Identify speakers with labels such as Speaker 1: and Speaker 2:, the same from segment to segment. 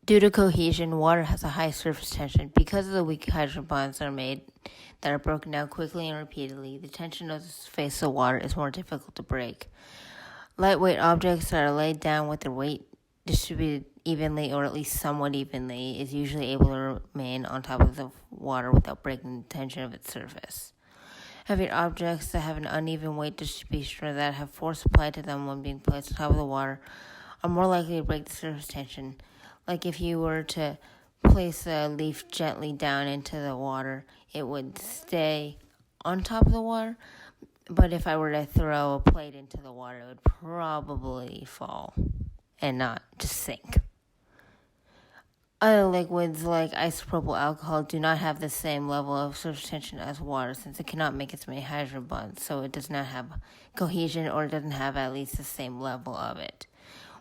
Speaker 1: Due to cohesion, water has a high surface tension. Because of the weak hydrogen bonds that are broken down quickly and repeatedly, the tension of the face of water is more difficult to break. Lightweight objects that are laid down with their weight distributed evenly, or at least somewhat evenly, is usually able to remain on top of the water without breaking the tension of its surface. Heavier objects that have an uneven weight distribution or that have force applied to them when being placed on top of the water are more likely to break the surface tension. Like if you were to place a leaf gently down into the water, it would stay on top of the water. But if I were to throw a plate into the water, it would probably fall and not just sink. Other liquids like isopropyl alcohol do not have the same level of surface tension as water, since it cannot make as many hydrogen bonds, so it does not have cohesion, or it doesn't have at least the same level of it.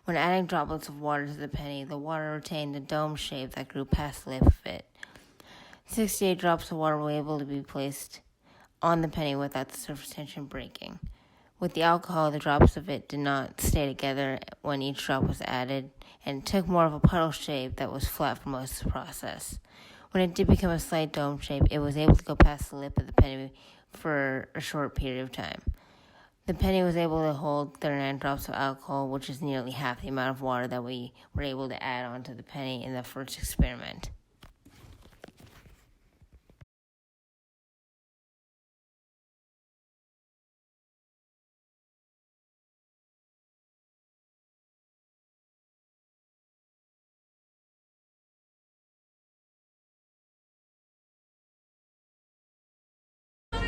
Speaker 1: When adding droplets of water to the penny, the water retained the dome shape that grew past the lip of it. 68 drops of water were able to be placed on the penny without the surface tension breaking. With the alcohol, the drops of it did not stay together when each drop was added, and it took more of a puddle shape that was flat for most of the process. When it did become a slight dome shape, it was able to go past the lip of the penny for a short period of time. The penny was able to hold 39 drops of alcohol, which is nearly half the amount of water that we were able to add onto the penny in the first experiment.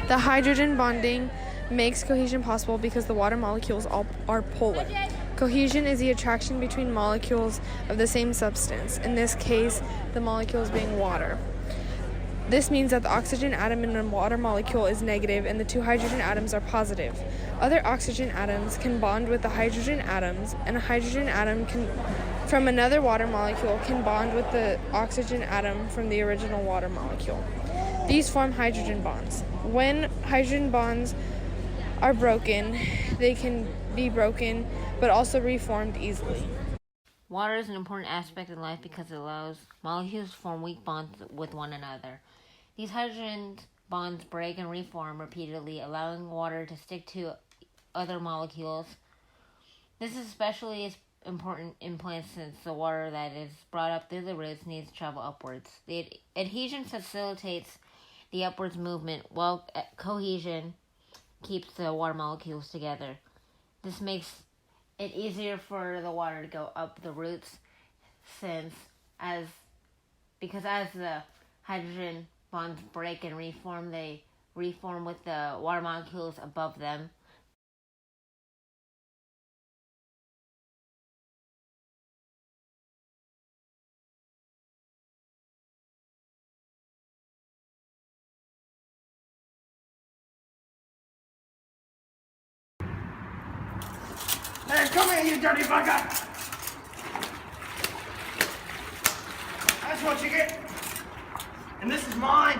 Speaker 2: The hydrogen bonding makes cohesion possible because the water molecules are polar. Cohesion is the attraction between molecules of the same substance, in this case, the molecules being water. This means that the oxygen atom in a water molecule is negative and the two hydrogen atoms are positive. Other oxygen atoms can bond with the hydrogen atoms, and a hydrogen atom from another water molecule can bond with the oxygen atom from the original water molecule. These form hydrogen bonds. When hydrogen bonds are broken, they can be broken but also reformed easily.
Speaker 1: Water is an important aspect in life because it allows molecules to form weak bonds with one another. These hydrogen bonds break and reform repeatedly, allowing water to stick to other molecules. This is especially important in plants since the water that is brought up through the roots needs to travel upwards. The adhesion facilitates the upwards movement, while cohesion keeps the water molecules together. This makes it easier for the water to go up the roots, because as the hydrogen bonds break and reform, they reform with the water molecules above them.
Speaker 3: Hey, come here, you dirty bugger! That's what you get. And this is mine.